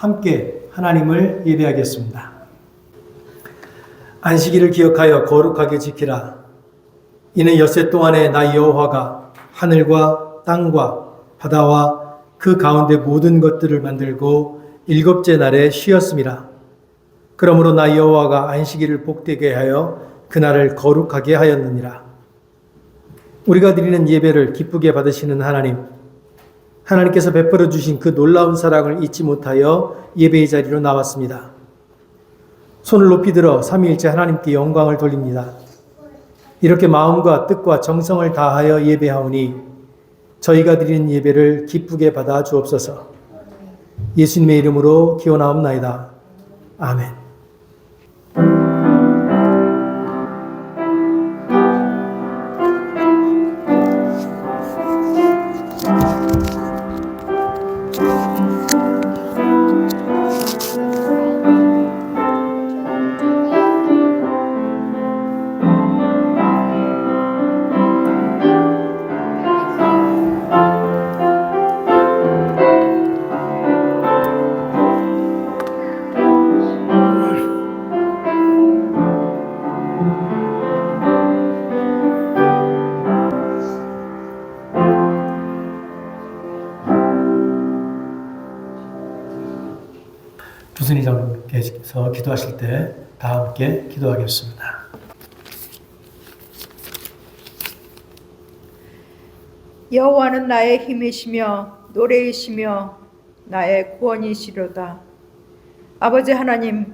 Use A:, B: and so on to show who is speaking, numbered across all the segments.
A: 함께 하나님을 예배하겠습니다. 안식일을 기억하여 거룩하게 지키라. 이는 엿새 동안에 나 여호와가 하늘과 땅과 바다와 그 가운데 모든 것들을 만들고 일곱째 날에 쉬었음이라. 그러므로 나 여호와가 안식일을 복되게 하여 그날을 거룩하게 하였느니라. 우리가 드리는 예배를 기쁘게 받으시는 하나님께서 베풀어 주신 그 놀라운 사랑을 잊지 못하여 예배의 자리로 나왔습니다. 손을 높이 들어 삼위일체 하나님께 영광을 돌립니다. 이렇게 마음과 뜻과 정성을 다하여 예배하오니 저희가 드리는 예배를 기쁘게 받아 주옵소서. 예수님의 이름으로 기원하옵나이다. 아멘. 주순이장님께서 기도하실 때 다 함께 기도하겠습니다.
B: 여호와는 나의 힘이시며 노래이시며 나의 구원이시로다. 아버지 하나님,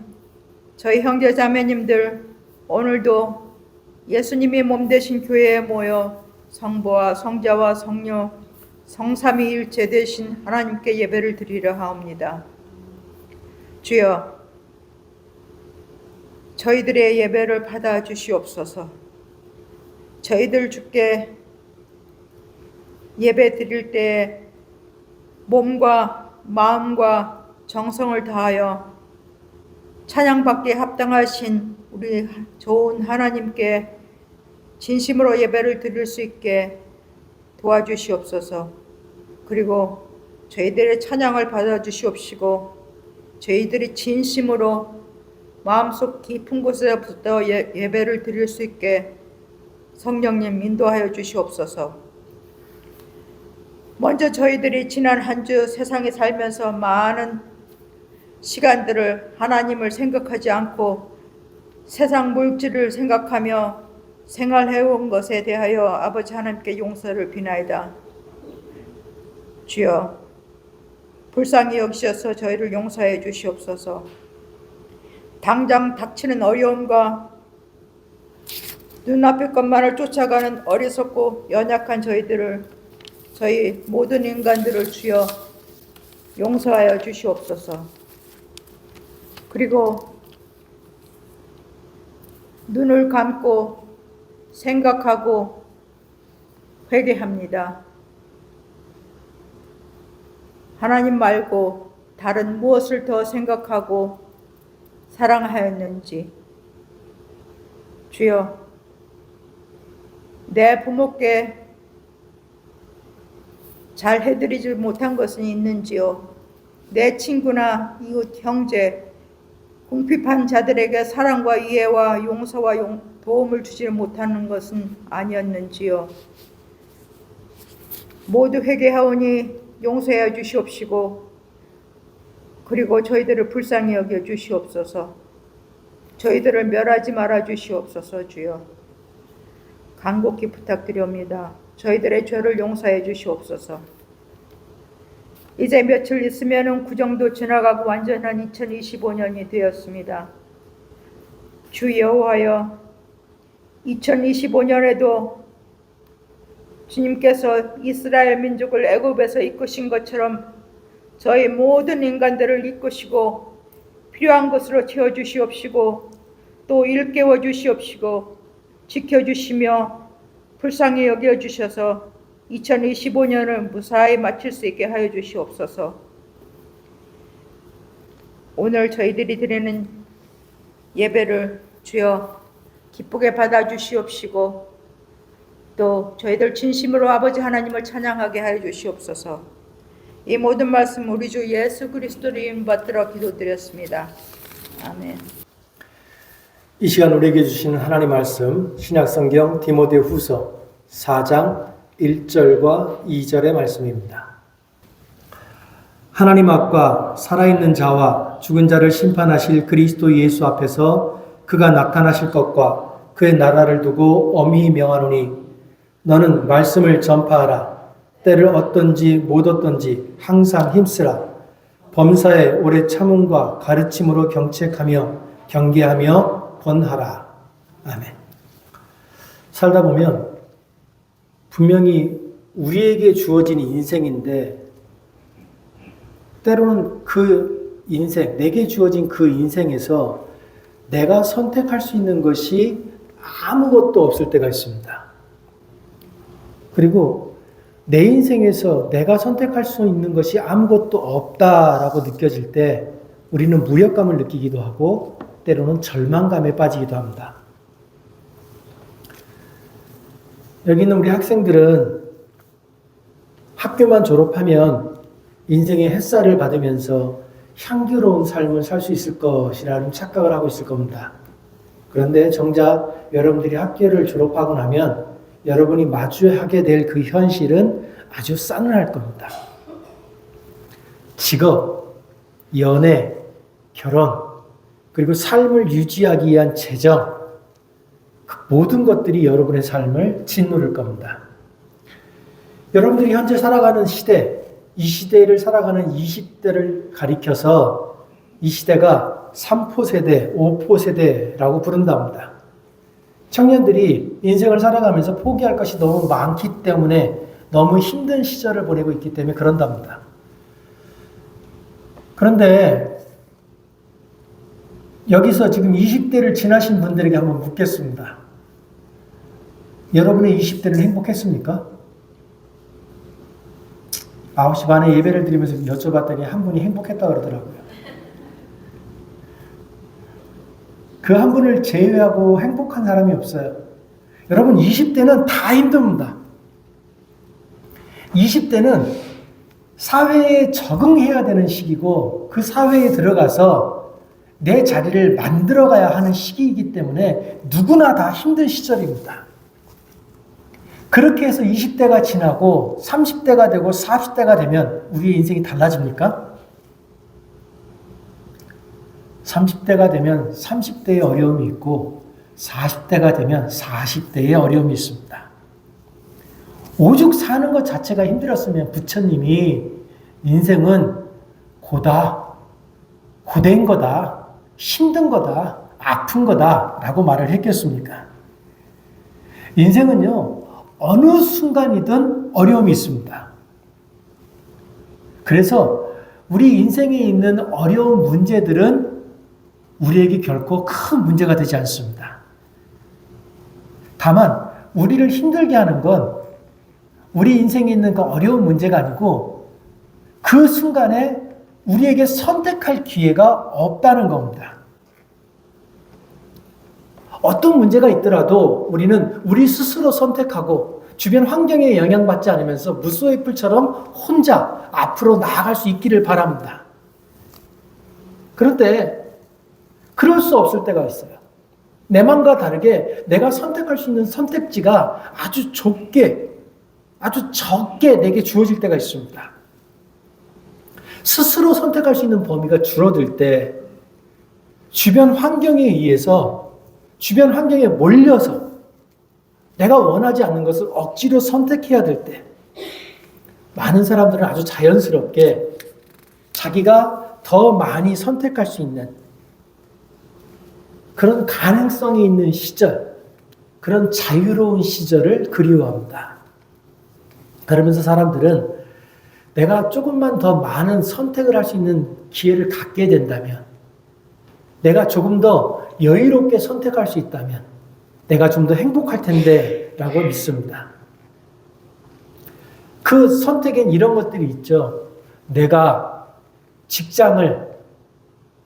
B: 저희 형제 자매님들 오늘도 예수님이 몸 되신 교회에 모여 성부와 성자와 성령 성삼위일체 되신 하나님께 예배를 드리려 하옵니다. 주여, 저희들의 예배를 받아 주시옵소서. 저희들 주께 예배 드릴 때 몸과 마음과 정성을 다하여 찬양받기에 합당하신 우리 좋은 하나님께 진심으로 예배를 드릴 수 있게 도와주시옵소서. 그리고 저희들의 찬양을 받아 주시옵시고 저희들이 진심으로 마음속 깊은 곳에부터 예배를 드릴 수 있게 성령님 인도하여 주시옵소서. 먼저 저희들이 지난 한 주 세상에 살면서 많은 시간들을 하나님을 생각하지 않고 세상 물질을 생각하며 생활해온 것에 대하여 아버지 하나님께 용서를 비나이다. 주여, 불쌍히 여기셔서 저희를 용서해 주시옵소서. 당장 닥치는 어려움과 눈앞의 것만을 쫓아가는 어리석고 연약한 저희 모든 인간들을 주여 용서하여 주시옵소서. 그리고 눈을 감고 생각하고 회개합니다. 하나님 말고 다른 무엇을 더 생각하고 사랑하였는지. 주여, 내 부모께 잘 해드리지 못한 것은 있는지요? 내 친구나 이웃 형제 궁핍한 자들에게 사랑과 이해와 용서와 도움을 주지 못하는 것은 아니었는지요? 모두 회개하오니 용서해 주시옵시고 그리고 저희들을 불쌍히 여겨 주시옵소서. 저희들을 멸하지 말아 주시옵소서. 주여, 간곡히 부탁드립니다. 저희들의 죄를 용서해 주시옵소서. 이제 며칠 있으면 구정도 지나가고 완전한 2025년이 되었습니다. 주 여호와여, 2025년에도 주님께서 이스라엘 민족을 애굽에서 이끄신 것처럼 저희 모든 인간들을 이끄시고 필요한 것으로 채워주시옵시고 또 일깨워 주시옵시고 지켜주시며 불쌍히 여겨주셔서 2025년을 무사히 마칠 수 있게 하여 주시옵소서. 오늘 저희들이 드리는 예배를 주여 기쁘게 받아주시옵시고 또 저희들 진심으로 아버지 하나님을 찬양하게 하여 주시옵소서. 이 모든 말씀 우리 주 예수 그리스도를 이름 받들어 기도드렸습니다. 아멘.
A: 이 시간 우리에게 주시는 하나님 말씀 신약성경 디모데후서 4장 1절과 2절의 말씀입니다. 하나님 앞과 살아있는 자와 죽은 자를 심판하실 그리스도 예수 앞에서 그가 나타나실 것과 그의 나라를 두고 엄히 명하노니 너는 말씀을 전파하라. 때를 얻든지 못 얻든지 항상 힘쓰라. 범사에 오래 참음과 가르침으로 경책하며 경계하며 권하라. 아멘. 살다 보면 분명히 우리에게 주어진 인생인데 때로는 그 인생, 내게 주어진 그 인생에서 내가 선택할 수 있는 것이 아무것도 없을 때가 있습니다. 그리고 내 인생에서 내가 선택할 수 있는 것이 아무것도 없다라고 느껴질 때 우리는 무력감을 느끼기도 하고 때로는 절망감에 빠지기도 합니다. 여기 있는 우리 학생들은 학교만 졸업하면 인생의 햇살을 받으면서 향기로운 삶을 살 수 있을 것이라는 착각을 하고 있을 겁니다. 그런데 정작 여러분들이 학교를 졸업하고 나면 여러분이 마주하게 될 그 현실은 아주 싸늘할 겁니다. 직업, 연애, 결혼, 그리고 삶을 유지하기 위한 재정, 그 모든 것들이 여러분의 삶을 짓누를 겁니다. 여러분들이 현재 살아가는 시대, 이 시대를 살아가는 20대를 가리켜서 이 시대가 3포 세대, 5포 세대라고 부른답니다. 청년들이 인생을 살아가면서 포기할 것이 너무 많기 때문에 너무 힘든 시절을 보내고 있기 때문에 그런답니다. 그런데 여기서 지금 20대를 지나신 분들에게 한번 묻겠습니다. 여러분의 20대는 행복했습니까? 9시 반에 예배를 드리면서 여쭤봤더니 한 분이 행복했다고 그러더라고요. 그 한 분을 제외하고 행복한 사람이 없어요. 여러분 20대는 다 힘듭니다. 20대는 사회에 적응해야 되는 시기고 그 사회에 들어가서 내 자리를 만들어가야 하는 시기이기 때문에 누구나 다 힘든 시절입니다. 그렇게 해서 20대가 지나고 30대가 되고 40대가 되면 우리의 인생이 달라집니까? 30대가 되면 30대의 어려움이 있고 40대가 되면 40대의 어려움이 있습니다. 오죽 사는 것 자체가 힘들었으면 부처님이 인생은 고다, 고된 거다, 힘든 거다, 아픈 거다 라고 말을 했겠습니까? 인생은요, 어느 순간이든 어려움이 있습니다. 그래서 우리 인생에 있는 어려운 문제들은 우리에게 결코 큰 문제가 되지 않습니다. 다만 우리를 힘들게 하는 건 우리 인생에 있는 그 어려운 문제가 아니고 그 순간에 우리에게 선택할 기회가 없다는 겁니다. 어떤 문제가 있더라도 우리는 우리 스스로 선택하고 주변 환경에 영향받지 않으면서 무소의 풀처럼 혼자 앞으로 나아갈 수 있기를 바랍니다. 그런데 그럴 수 없을 때가 있어요. 내 마음과 다르게 내가 선택할 수 있는 선택지가 아주 좁게, 아주 적게 내게 주어질 때가 있습니다. 스스로 선택할 수 있는 범위가 줄어들 때 주변 환경에 의해서 주변 환경에 몰려서 내가 원하지 않는 것을 억지로 선택해야 될 때 많은 사람들은 아주 자연스럽게 자기가 더 많이 선택할 수 있는 그런 가능성이 있는 시절, 그런 자유로운 시절을 그리워합니다. 그러면서 사람들은 내가 조금만 더 많은 선택을 할 수 있는 기회를 갖게 된다면, 내가 조금 더 여유롭게 선택할 수 있다면 내가 좀 더 행복할 텐데 라고 믿습니다. 그 선택엔 이런 것들이 있죠. 내가 직장을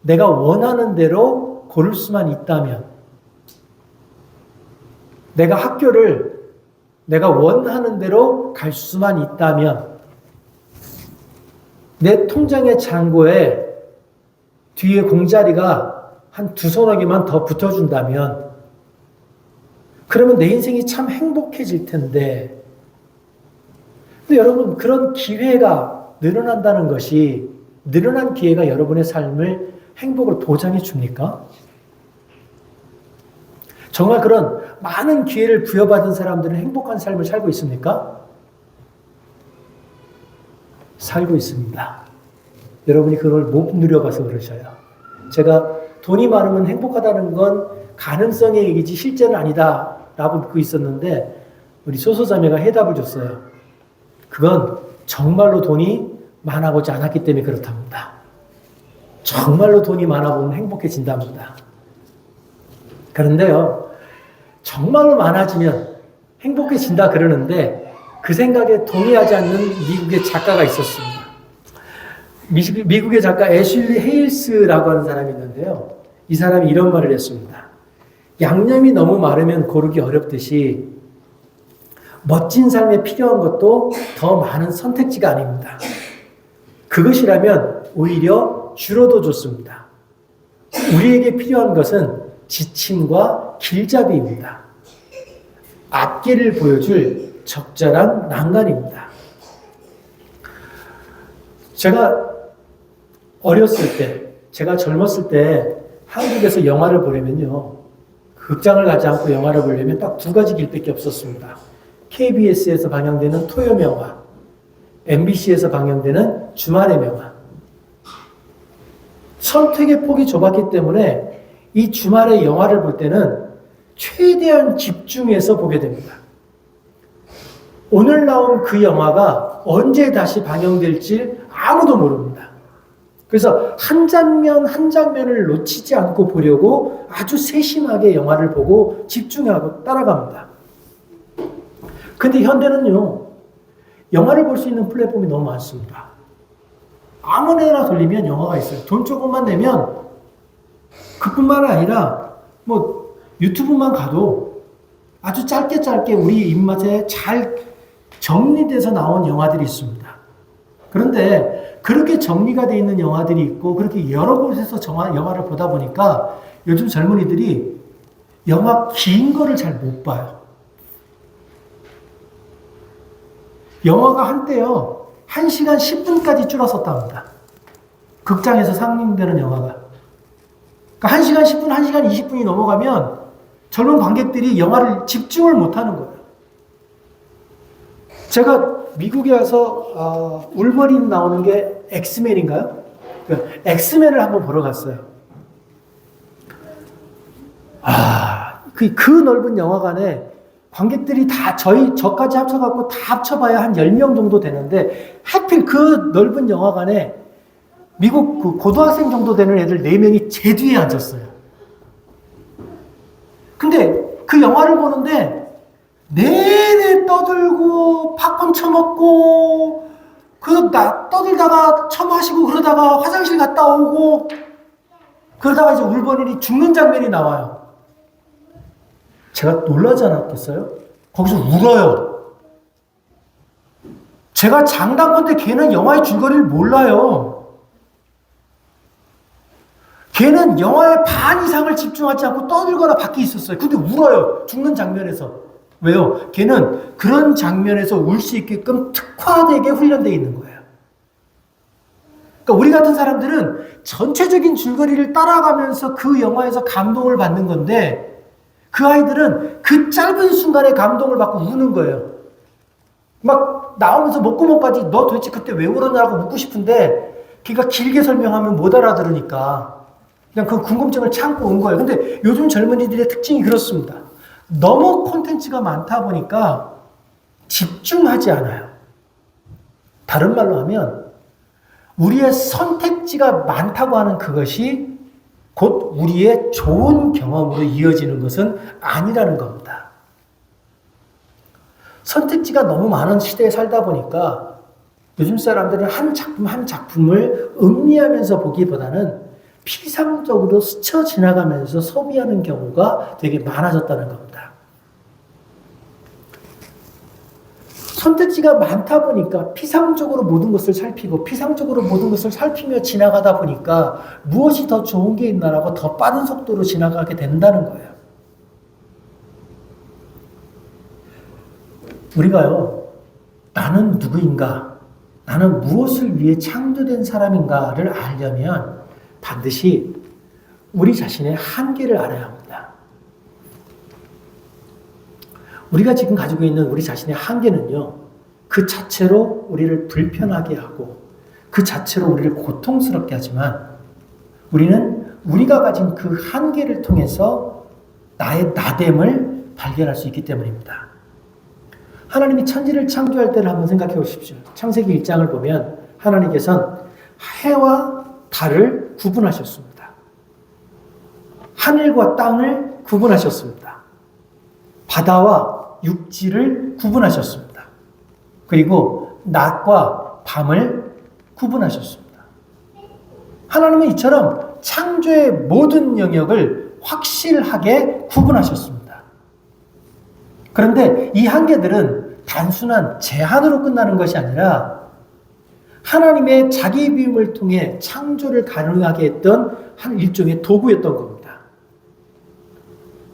A: 내가 원하는 대로 고를 수만 있다면, 내가 학교를 내가 원하는 대로 갈 수만 있다면, 내 통장의 잔고에 뒤에 공자리가 한 두서너 개만 더 붙어준다면 그러면 내 인생이 참 행복해질 텐데, 근데 여러분, 그런 기회가 늘어난다는 것이, 늘어난 기회가 여러분의 삶을, 행복을 보장해 줍니까? 정말 그런 많은 기회를 부여받은 사람들은 행복한 삶을 살고 있습니까? 살고 있습니다. 여러분이 그걸 못 누려봐서 그러셔요. 제가 돈이 많으면 행복하다는 건 가능성의 얘기지 실제는 아니다 라고 믿고 있었는데, 우리 소소자매가 해답을 줬어요. 그건 정말로 돈이 많아보지 않았기 때문에 그렇답니다. 정말로 돈이 많아보면 행복해진답니다. 그런데요, 정말로 많아지면 행복해진다 그러는데 그 생각에 동의하지 않는 미국의 작가가 있었습니다. 미국의 작가 애슐리 헤일스라고 하는 사람이 있는데요. 이 사람이 이런 말을 했습니다. 양념이 너무 마르면 고르기 어렵듯이 멋진 삶에 필요한 것도 더 많은 선택지가 아닙니다. 그것이라면 오히려 줄어도 좋습니다. 우리에게 필요한 것은 지침과 길잡이입니다. 앞길을 보여줄 적절한 난간입니다. 제가 어렸을 때, 제가 젊었을 때 한국에서 영화를 보려면요, 극장을 가지 않고 영화를 보려면 딱 두 가지 길밖에 없었습니다. KBS에서 방영되는 토요일 영화, MBC에서 방영되는 주말의 명화. 선택의 폭이 좁았기 때문에 이 주말의 영화를 볼 때는 최대한 집중해서 보게 됩니다. 오늘 나온 그 영화가 언제 다시 방영될지 아무도 모릅니다. 그래서 한 장면 한 장면을 놓치지 않고 보려고 아주 세심하게 영화를 보고 집중하고 따라갑니다. 근데 현대는요, 영화를 볼 수 있는 플랫폼이 너무 많습니다. 아무데나 돌리면 영화가 있어요. 돈 조금만 내면, 그뿐만 아니라 뭐 유튜브만 가도 아주 짧게 우리 입맛에 잘 정리돼서 나온 영화들이 있습니다. 그런데 그렇게 정리가 되어 있는 영화들이 있고 그렇게 여러 곳에서 영화를 보다 보니까 요즘 젊은이들이 영화 긴 거를 잘 못 봐요. 영화가 한때요, 1시간 10분까지 줄었었답니다. 극장에서 상映되는 영화가. 그러니까 1시간 10분, 1시간 20분이 넘어가면 젊은 관객들이 영화를 집중을 못하는 거예요. 제가 미국에 와서 울버린 나오는 게 엑스맨인가요? 엑스맨을 한번 보러 갔어요. 그 넓은 영화관에 관객들이 다 저까지 합쳐갖고 다 합쳐봐야 한 10명 정도 되는데, 하필 그 넓은 영화관에 미국 그 고등학생 정도 되는 애들 4명이 제 뒤에 앉았어요. 근데 그 영화를 보는데 내내 떠들고 팝콘 쳐먹고 떠들다가 처마시고 그러다가 화장실 갔다 오고 그러다가 이제 울버린이 죽는 장면이 나와요. 제가 놀라지 않았겠어요? 거기서 울어요. 제가 장담컨대 걔는 영화의 줄거리를 몰라요. 걔는 영화의 반 이상을 집중하지 않고 떠들거나 밖에 있었어요. 근데 울어요. 죽는 장면에서. 왜요? 걔는 그런 장면에서 울 수 있게끔 특화되게 훈련되어 있는 거예요. 그러니까 우리 같은 사람들은 전체적인 줄거리를 따라가면서 그 영화에서 감동을 받는 건데, 그 아이들은 그 짧은 순간에 감동을 받고 우는 거예요. 막 나오면서 목구멍까지 너 도대체 그때 왜 울었냐고 묻고 싶은데 걔가 길게 설명하면 못 알아들으니까 그냥 그 궁금증을 참고 온 거예요. 근데 요즘 젊은이들의 특징이 그렇습니다. 너무 콘텐츠가 많다 보니까 집중하지 않아요. 다른 말로 하면 우리의 선택지가 많다고 하는 그것이 곧 우리의 좋은 경험으로 이어지는 것은 아니라는 겁니다. 선택지가 너무 많은 시대에 살다 보니까 요즘 사람들은 한 작품 한 작품을 음미하면서 보기보다는 피상적으로 스쳐 지나가면서 소비하는 경우가 되게 많아졌다는 겁니다. 선택지가 많다 보니까 피상적으로 모든 것을 살피고 피상적으로 모든 것을 살피며 지나가다 보니까 무엇이 더 좋은 게 있나라고 더 빠른 속도로 지나가게 된다는 거예요. 우리가요, 나는 누구인가, 나는 무엇을 위해 창조된 사람인가를 알려면 반드시 우리 자신의 한계를 알아야 합니다. 우리가 지금 가지고 있는 우리 자신의 한계는요, 그 자체로 우리를 불편하게 하고 그 자체로 우리를 고통스럽게 하지만 우리는 우리가 가진 그 한계를 통해서 나의 나됨을 발견할 수 있기 때문입니다. 하나님이 천지를 창조할 때를 한번 생각해 보십시오. 창세기 1장을 보면 하나님께서는 해와 달을 구분하셨습니다. 하늘과 땅을 구분하셨습니다. 바다와 육지를 구분하셨습니다. 그리고 낮과 밤을 구분하셨습니다. 하나님은 이처럼 창조의 모든 영역을 확실하게 구분하셨습니다. 그런데 이 한계들은 단순한 제한으로 끝나는 것이 아니라 하나님의 자기 비움을 통해 창조를 가능하게 했던 한 일종의 도구였던 겁니다.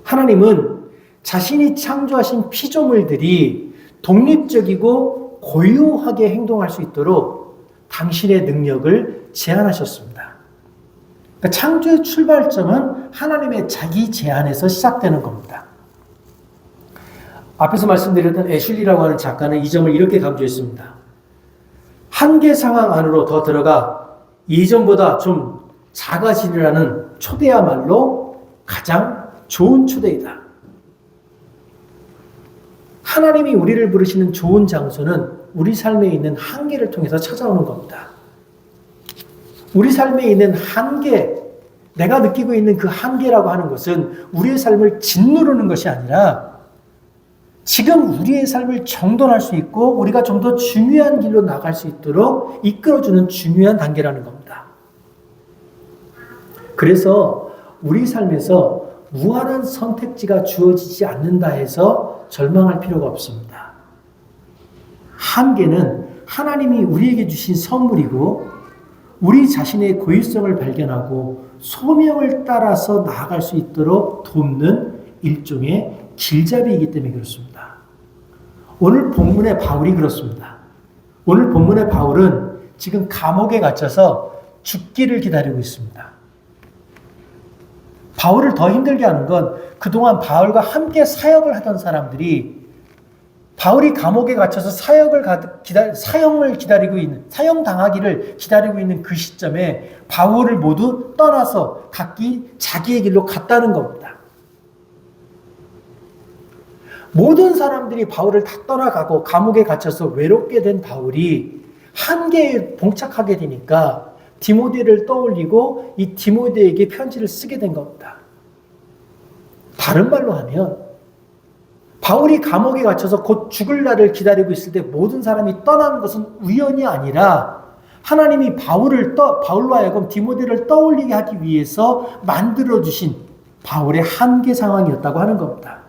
A: 하나님은 자신이 창조하신 피조물들이 독립적이고 고유하게 행동할 수 있도록 당신의 능력을 제한하셨습니다. 그러니까 창조의 출발점은 하나님의 자기 제한에서 시작되는 겁니다. 앞에서 말씀드렸던 애슐리라고 하는 작가는 이 점을 이렇게 강조했습니다. 한계 상황 안으로 더 들어가 이전보다 좀 작아지려는 초대야말로 가장 좋은 초대이다. 하나님이 우리를 부르시는 좋은 장소는 우리 삶에 있는 한계를 통해서 찾아오는 겁니다. 우리 삶에 있는 한계, 내가 느끼고 있는 그 한계라고 하는 것은 우리의 삶을 짓누르는 것이 아니라 지금 우리의 삶을 정돈할 수 있고 우리가 좀 더 중요한 길로 나갈 수 있도록 이끌어주는 중요한 단계라는 겁니다. 그래서 우리 삶에서 무한한 선택지가 주어지지 않는다 해서 절망할 필요가 없습니다. 한계는 하나님이 우리에게 주신 선물이고 우리 자신의 고유성을 발견하고 소명을 따라서 나아갈 수 있도록 돕는 일종의 길잡이이기 때문에 그렇습니다. 오늘 본문의 바울이 그렇습니다. 오늘 본문의 바울은 지금 감옥에 갇혀서 죽기를 기다리고 있습니다. 바울을 더 힘들게 하는 건 그동안 바울과 함께 사역을 하던 사람들이 바울이 감옥에 갇혀서 사형을 기다리고 있는, 사형당하기를 기다리고 있는 그 시점에 바울을 모두 떠나서 각기 자기의 길로 갔다는 겁니다. 모든 사람들이 바울을 다 떠나가고 감옥에 갇혀서 외롭게 된 바울이 한계에 봉착하게 되니까 디모데를 떠올리고 이 디모데에게 편지를 쓰게 된 겁니다. 다른 말로 하면 바울이 감옥에 갇혀서 곧 죽을 날을 기다리고 있을 때 모든 사람이 떠나는 것은 우연이 아니라 하나님이 바울로 하여금 디모데를 떠올리게 하기 위해서 만들어주신 바울의 한계 상황이었다고 하는 겁니다.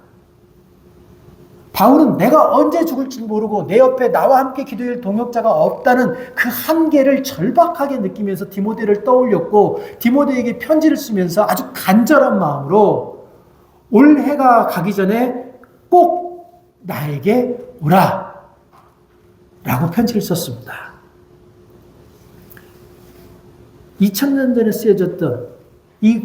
A: 바울은 내가 언제 죽을지 모르고 내 옆에 나와 함께 기도할 동역자가 없다는 그 한계를 절박하게 느끼면서 디모데를 떠올렸고 디모데에게 편지를 쓰면서 아주 간절한 마음으로 올 해가 가기 전에 꼭 나에게 오라 라고 편지를 썼습니다. 2000년 전에 쓰여졌던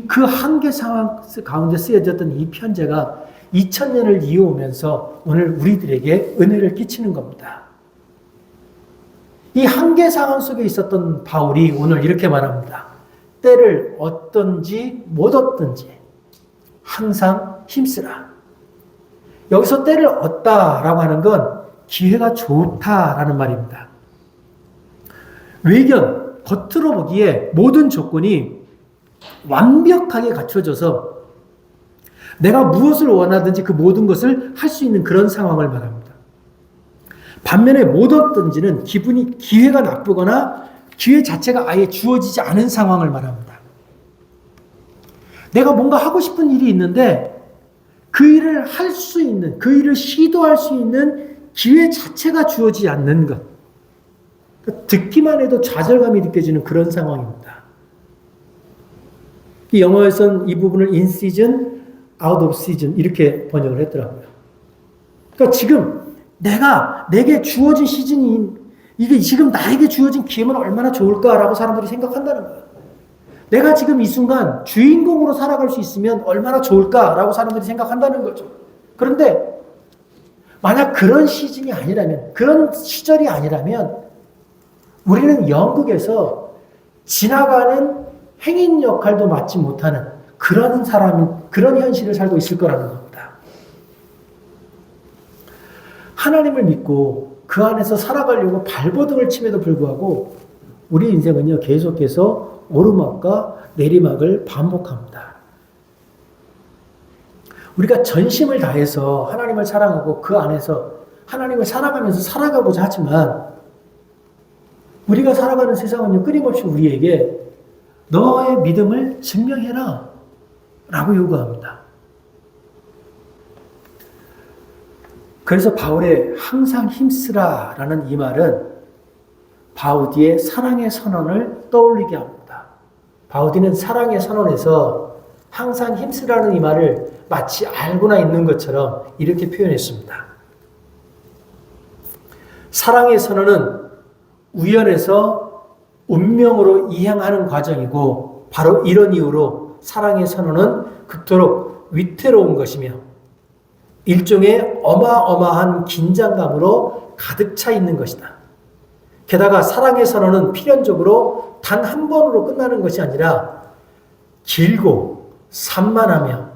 A: 그 한계 상황 가운데 쓰여졌던 이 편지가 2000년을 이어오면서 오늘 우리들에게 은혜를 끼치는 겁니다. 이 한계 상황 속에 있었던 바울이 오늘 이렇게 말합니다. 때를 얻든지 못 얻든지 항상 힘쓰라. 여기서 때를 얻다라고 하는 건 기회가 좋다라는 말입니다. 외견, 겉으로 보기에 모든 조건이 완벽하게 갖춰져서 내가 무엇을 원하든지 그 모든 것을 할 수 있는 그런 상황을 말합니다. 반면에 못 얻든지는 기회가 나쁘거나 기회 자체가 아예 주어지지 않은 상황을 말합니다. 내가 뭔가 하고 싶은 일이 있는데 그 일을 할 수 있는, 그 일을 시도할 수 있는 기회 자체가 주어지지 않는 것. 그러니까 듣기만 해도 좌절감이 느껴지는 그런 상황입니다. 영어에서는 이 부분을 in season, out of season 이렇게 번역을 했더라고요. 그러니까 지금 내게 주어진 시즌이 이게 지금 나에게 주어진 기회는 얼마나 좋을까라고 사람들이 생각한다는 거예요. 내가 지금 이 순간 주인공으로 살아갈 수 있으면 얼마나 좋을까라고 사람들이 생각한다는 거죠. 그런데 만약 그런 시즌이 아니라면, 그런 시절이 아니라면 우리는 연극에서 지나가는 행인 역할도 맡지 못하는 그런 그런 현실을 살고 있을 거라는 겁니다. 하나님을 믿고 그 안에서 살아가려고 발버둥을 침에도 불구하고 우리 인생은요, 계속해서 오르막과 내리막을 반복합니다. 우리가 전심을 다해서 하나님을 사랑하고 그 안에서 하나님을 사랑하면서 살아가고자 하지만 우리가 살아가는 세상은요, 끊임없이 우리에게 너의 믿음을 증명해라 라고 요구합니다. 그래서 바울의 항상 힘쓰라 라는 이 말은 바우디의 사랑의 선언을 떠올리게 합니다. 바우디는 사랑의 선언에서 항상 힘쓰라는 이 말을 마치 알고나 있는 것처럼 이렇게 표현했습니다. 사랑의 선언은 우연에서 운명으로 이행하는 과정이고 바로 이런 이유로 사랑의 선언은 그토록 위태로운 것이며 일종의 어마어마한 긴장감으로 가득 차 있는 것이다. 게다가 사랑의 선언은 필연적으로 단 한 번으로 끝나는 것이 아니라 길고 산만하며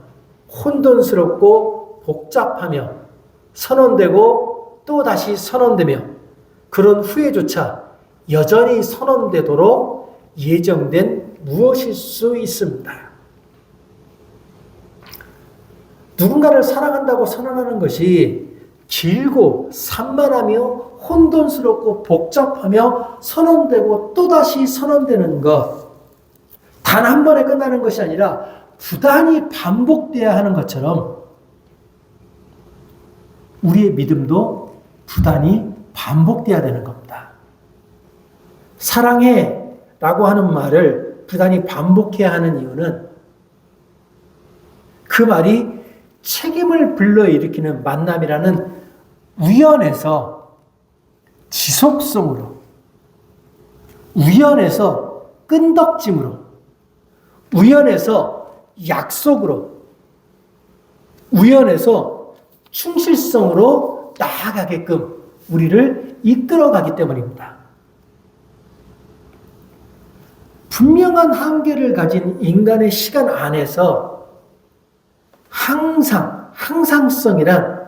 A: 혼돈스럽고 복잡하며 선언되고 또 다시 선언되며 그런 후에조차 여전히 선언되도록 예정된 무엇일 수 있습니다. 누군가를 사랑한다고 선언하는 것이 길고 산만하며 혼돈스럽고 복잡하며 선언되고 또다시 선언되는 것, 단 한 번에 끝나는 것이 아니라 부단히 반복돼야 하는 것처럼 우리의 믿음도 부단히 반복돼야 되는 겁니다. 사랑해 라고 하는 말을 부단히 반복해야 하는 이유는 그 말이 책임을 불러일으키는 만남이라는 우연에서 지속성으로, 우연에서 끈덕짐으로, 우연에서 약속으로, 우연에서 충실성으로 나아가게끔 우리를 이끌어가기 때문입니다. 분명한 한계를 가진 인간의 시간 안에서 항상성이란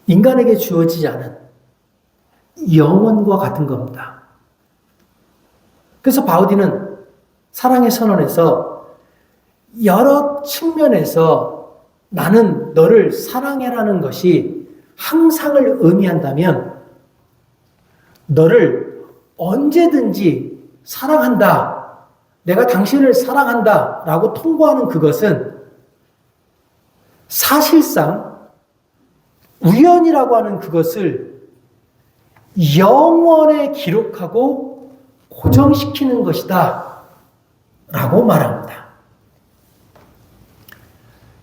A: 인간에게 주어지지 않은 영원과 같은 겁니다. 그래서 바우디는 사랑의 선언에서 여러 측면에서 나는 너를 사랑해라는 것이 항상을 의미한다면 너를 언제든지 사랑한다, 내가 당신을 사랑한다 라고 통보하는 그것은 사실상 우연이라고 하는 그것을 영원에 기록하고 고정시키는 것이다 라고 말합니다.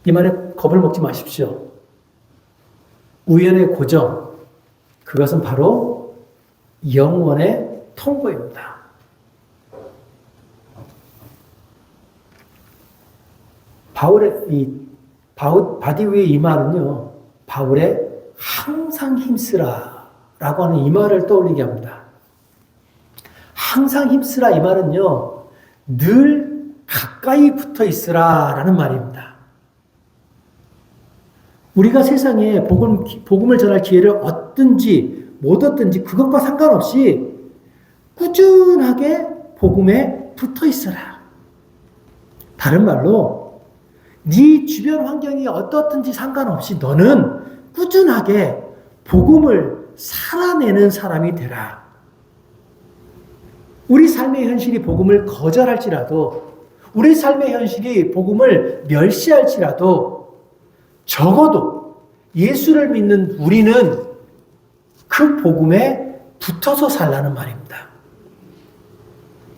A: 이 말에 겁을 먹지 마십시오. 우연의 고정, 그것은 바로 영원의 통보입니다. 바디 위의 이 말은요, 바울의 항상 힘쓰라 라고 하는 이 말을 떠올리게 합니다. 항상 힘쓰라 이 말은요, 늘 가까이 붙어 있으라 라는 말입니다. 우리가 세상에 복음을 전할 기회를 얻든지 못 얻든지 그것과 상관없이 꾸준하게 복음에 붙어 있어라. 다른 말로 네 주변 환경이 어떻든지 상관없이 너는 꾸준하게 복음을 살아내는 사람이 되라. 우리 삶의 현실이 복음을 거절할지라도, 우리 삶의 현실이 복음을 멸시할지라도 적어도 예수를 믿는 우리는 그 복음에 붙어서 살라는 말입니다.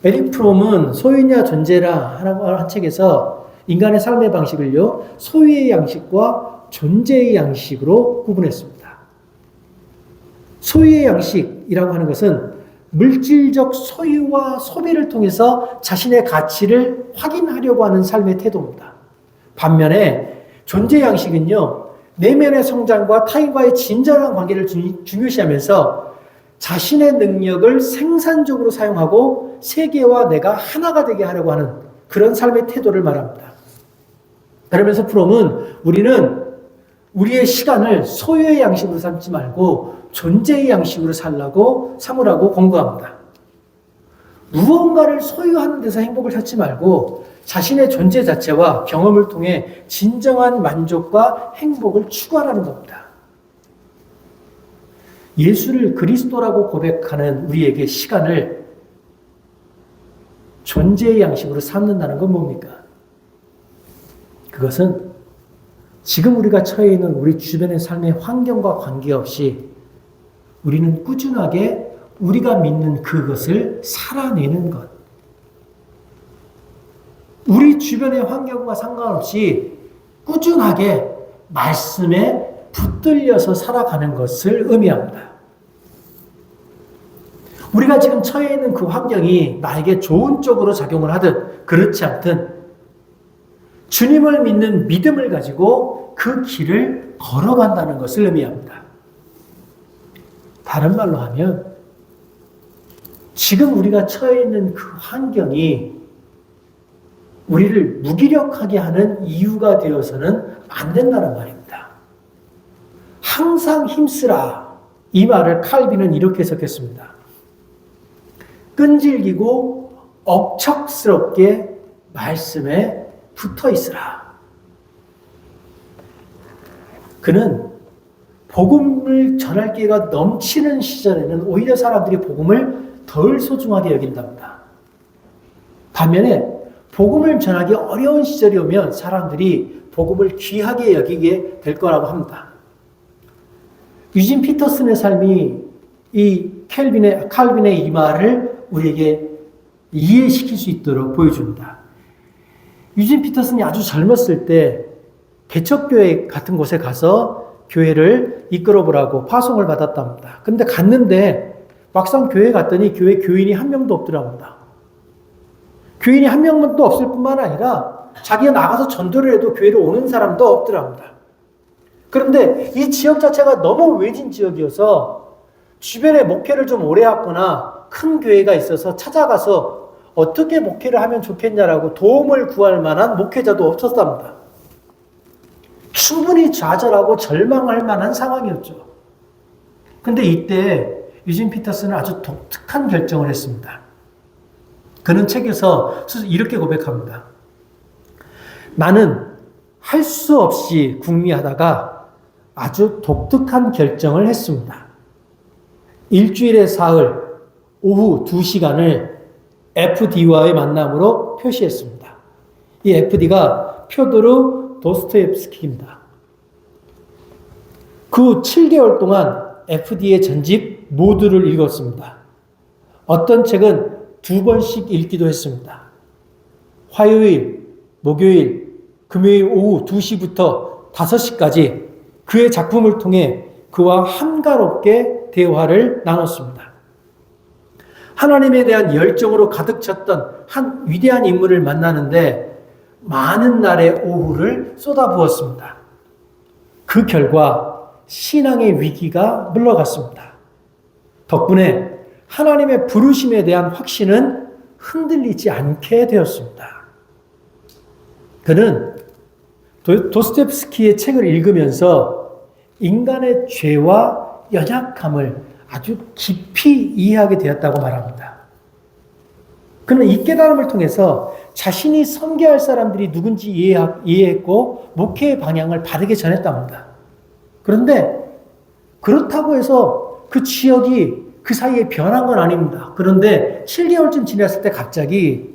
A: 에릭 프롬은 소유냐 존재라 한 책에서 인간의 삶의 방식을요, 소유의 양식과 존재의 양식으로 구분했습니다. 소유의 양식이라고 하는 것은 물질적 소유와 소비를 통해서 자신의 가치를 확인하려고 하는 삶의 태도입니다. 반면에 존재 양식은요, 내면의 성장과 타인과의 진정한 관계를 중요시하면서 자신의 능력을 생산적으로 사용하고 세계와 내가 하나가 되게 하려고 하는 그런 삶의 태도를 말합니다. 그러면서 프롬은 우리는 우리의 시간을 소유의 양식으로 삼지 말고 존재의 양식으로 삼으라고 권고합니다. 무언가를 소유하는 데서 행복을 찾지 말고 자신의 존재 자체와 경험을 통해 진정한 만족과 행복을 추구하라는 겁니다. 예수를 그리스도라고 고백하는 우리에게 시간을 존재의 양식으로 삼는다는 건 뭡니까? 그것은 지금 우리가 처해 있는 우리 주변의 삶의 환경과 관계없이 우리는 꾸준하게 우리가 믿는 그것을 살아내는 것. 우리 주변의 환경과 상관없이 꾸준하게 말씀에 붙들려서 살아가는 것을 의미합니다. 우리가 지금 처해 있는 그 환경이 나에게 좋은 쪽으로 작용을 하든 그렇지 않든 주님을 믿는 믿음을 가지고 그 길을 걸어간다는 것을 의미합니다. 다른 말로 하면 지금 우리가 처해 있는 그 환경이 우리를 무기력하게 하는 이유가 되어서는 안 된다는 말입니다. 항상 힘쓰라. 이 말을 칼빈은 이렇게 해석했습니다. 끈질기고 억척스럽게 말씀에 붙어 있으라. 그는 복음을 전할 기회가 넘치는 시절에는 오히려 사람들이 복음을 덜 소중하게 여긴답니다. 반면에 복음을 전하기 어려운 시절이 오면 사람들이 복음을 귀하게 여기게 될 거라고 합니다. 유진 피터슨의 삶이 이 칼빈의 이 말을 우리에게 이해시킬 수 있도록 보여줍니다. 유진 피터슨이 아주 젊었을 때 개척교회 같은 곳에 가서 교회를 이끌어보라고 파송을 받았답니다. 근데 갔는데 막상 교회 갔더니 교회 교인이 한 명도 없더랍니다. 교인이 한 명도 없을 뿐만 아니라 자기가 나가서 전도를 해도 교회로 오는 사람도 없더랍니다. 그런데 이 지역 자체가 너무 외진 지역이어서 주변에 목회를 좀 오래 했거나 큰 교회가 있어서 찾아가서 어떻게 목회를 하면 좋겠냐라고 도움을 구할 만한 목회자도 없었답니다. 충분히 좌절하고 절망할 만한 상황이었죠. 근데 이때 유진 피터슨은 아주 독특한 결정을 했습니다. 그는 책에서 이렇게 고백합니다. 나는 할 수 없이 궁리하다가 아주 독특한 결정을 했습니다. 일주일에 사흘 오후 2시간을 FD와의 만남으로 표시했습니다. 이 FD가 표도르 도스토옙스키입니다. 그 7개월 동안 FD의 전집 모두를 읽었습니다. 어떤 책은 2번씩 읽기도 했습니다. 화요일, 목요일, 금요일 오후 2시부터 5시까지 그의 작품을 통해 그와 한가롭게 대화를 나눴습니다. 하나님에 대한 열정으로 가득 찼던 한 위대한 인물을 만나는데 많은 날의 오후를 쏟아부었습니다. 그 결과 신앙의 위기가 물러갔습니다. 덕분에 하나님의 부르심에 대한 확신은 흔들리지 않게 되었습니다. 그는 도스토옙스키의 책을 읽으면서 인간의 죄와 연약함을 아주 깊이 이해하게 되었다고 말합니다. 그는 이 깨달음을 통해서 자신이 섬겨야 할 사람들이 누군지 이해했고 목회의 방향을 바르게 전했답니다. 그런데 그렇다고 해서 그 지역이 그 사이에 변한 건 아닙니다. 그런데 7개월쯤 지났을 때 갑자기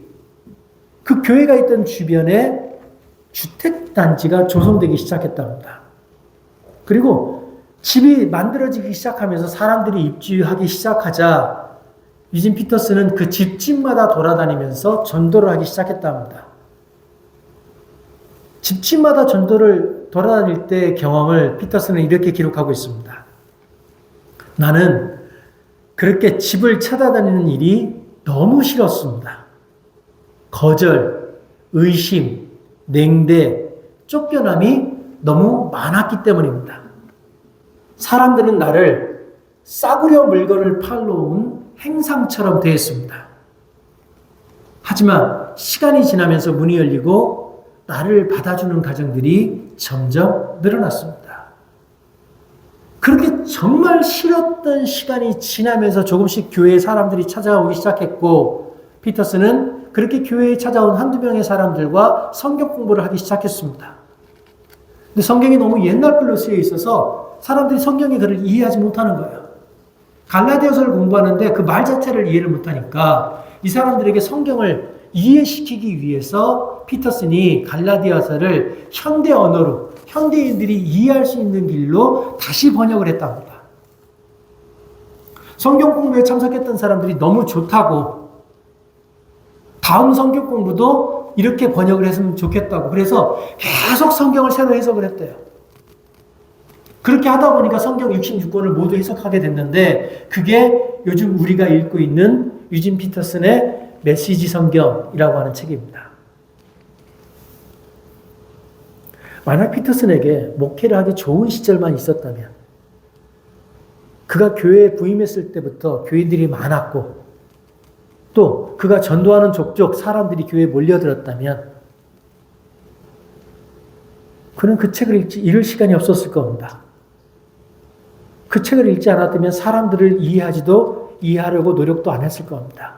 A: 그 교회가 있던 주변에 주택단지가 조성되기 시작했답니다. 그리고 집이 만들어지기 시작하면서 사람들이 입주하기 시작하자 유진 피터스는 그 집집마다 돌아다니면서 전도를 하기 시작했답니다. 집집마다 전도를 돌아다닐 때 경험을 피터스는 이렇게 기록하고 있습니다. 나는 그렇게 집을 찾아다니는 일이 너무 싫었습니다. 거절, 의심, 냉대, 쫓겨남이 너무 많았기 때문입니다. 사람들은 나를 싸구려 물건을 팔러 온 행상처럼 대했습니다. 하지만 시간이 지나면서 문이 열리고 나를 받아주는 가정들이 점점 늘어났습니다. 그렇게 정말 싫었던 시간이 지나면서 조금씩 교회에 사람들이 찾아오기 시작했고 피터스는 그렇게 교회에 찾아온 한두 명의 사람들과 성경 공부를 하기 시작했습니다. 근데 성경이 너무 옛날 글로 쓰여 있어서 사람들이 성경의 글을 이해하지 못하는 거예요. 갈라디아서를 공부하는데 그 말 자체를 이해를 못하니까 이 사람들에게 성경을 이해시키기 위해서 피터슨이 갈라디아서를 현대 언어로 현대인들이 이해할 수 있는 길로 다시 번역을 했답니다. 성경 공부에 참석했던 사람들이 너무 좋다고 다음 성경 공부도 이렇게 번역을 했으면 좋겠다고 그래서 계속 성경을 새로 해석을 했대요. 그렇게 하다 보니까 성경 66권을 모두 해석하게 됐는데 그게 요즘 우리가 읽고 있는 유진 피터슨의 메시지 성경이라고 하는 책입니다. 만약 피터슨에게 목회를 하기 좋은 시절만 있었다면 그가 교회에 부임했을 때부터 교인들이 많았고 또 그가 전도하는 족족 사람들이 교회에 몰려들었다면 그는 그 책을 읽을 시간이 없었을 겁니다. 그 책을 읽지 않았다면 사람들을 이해하려고 노력도 안 했을 겁니다.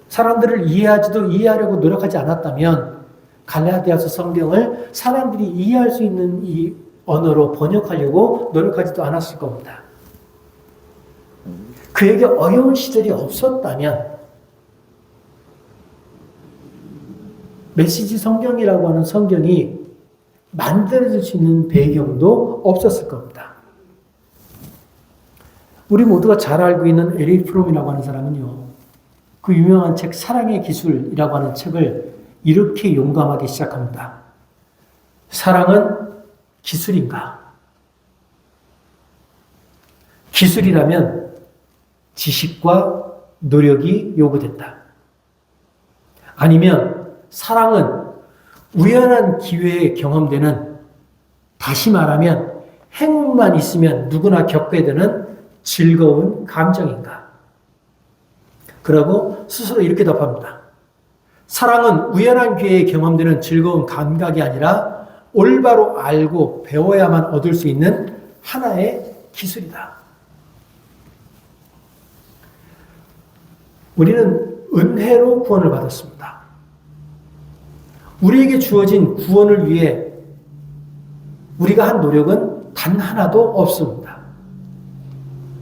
A: 사람들을 이해하려고 노력하지 않았다면 갈라디아서 성경을 사람들이 이해할 수 있는 이 언어로 번역하려고 노력하지도 않았을 겁니다. 그에게 어려운 시절이 없었다면 메시지 성경이라고 하는 성경이 만들어질 수 있는 배경도 없었을 겁니다. 우리 모두가 잘 알고 있는 에릭 프롬이라고 하는 사람은요, 그 유명한 책 사랑의 기술이라고 하는 책을 이렇게 용감하게 시작합니다. 사랑은 기술인가? 기술이라면 지식과 노력이 요구된다. 아니면 사랑은 우연한 기회에 경험되는, 다시 말하면 행운만 있으면 누구나 겪게 되는 즐거운 감정인가? 그러고 스스로 이렇게 답합니다. 사랑은 우연한 기회에 경험되는 즐거운 감각이 아니라 올바로 알고 배워야만 얻을 수 있는 하나의 기술이다. 우리는 은혜로 구원을 받았습니다. 우리에게 주어진 구원을 위해 우리가 한 노력은 단 하나도 없습니다.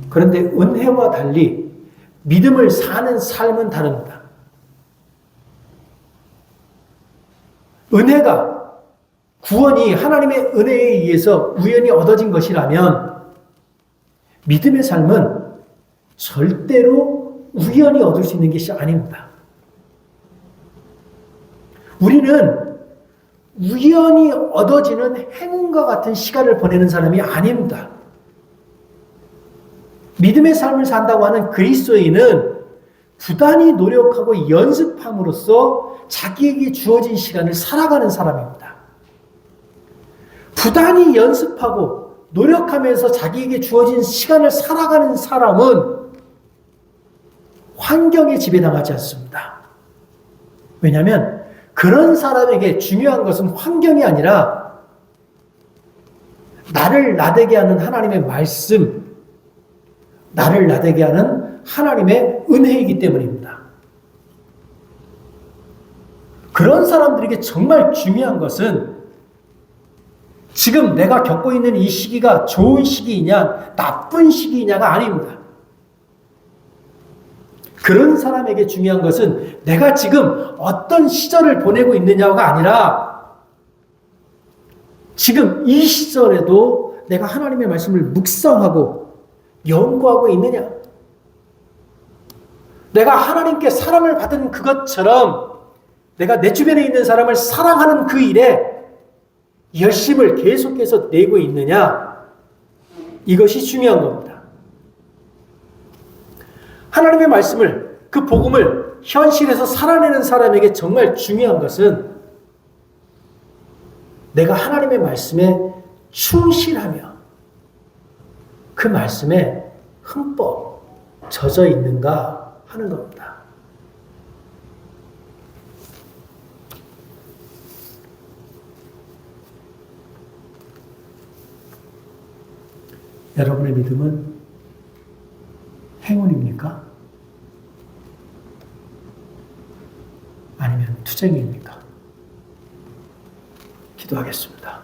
A: 그런데 은혜와 달리 믿음을 사는 삶은 다릅니다. 은혜가, 구원이 하나님의 은혜에 의해서 우연히 얻어진 것이라면 믿음의 삶은 절대로 우연히 얻을 수 있는 것이 아닙니다. 우리는 우연히 얻어지는 행운과 같은 시간을 보내는 사람이 아닙니다. 믿음의 삶을 산다고 하는 그리스도인은 부단히 노력하고 연습함으로써 자기에게 주어진 시간을 살아가는 사람입니다. 부단히 연습하고 노력하면서 자기에게 주어진 시간을 살아가는 사람은 환경에 지배당하지 않습니다. 왜냐하면 그런 사람에게 중요한 것은 환경이 아니라 나를 나되게 하는 하나님의 말씀, 나를 나되게 하는 하나님의 은혜이기 때문입니다. 그런 사람들에게 정말 중요한 것은 지금 내가 겪고 있는 이 시기가 좋은 시기이냐 나쁜 시기이냐가 아닙니다. 그런 사람에게 중요한 것은 내가 지금 어떤 시절을 보내고 있느냐가 아니라 지금 이 시절에도 내가 하나님의 말씀을 묵상하고 연구하고 있느냐? 내가 하나님께 사랑을 받은 그것처럼 내가 내 주변에 있는 사람을 사랑하는 그 일에 열심을 계속해서 내고 있느냐? 이것이 중요한 겁니다. 하나님의 말씀을, 그 복음을 현실에서 살아내는 사람에게 정말 중요한 것은 내가 하나님의 말씀에 충실하며 그 말씀에 흠뻑 젖어 있는가 하는 겁니다. 여러분의 믿음은 행운입니까? 아니면 투쟁입니까? 기도하겠습니다.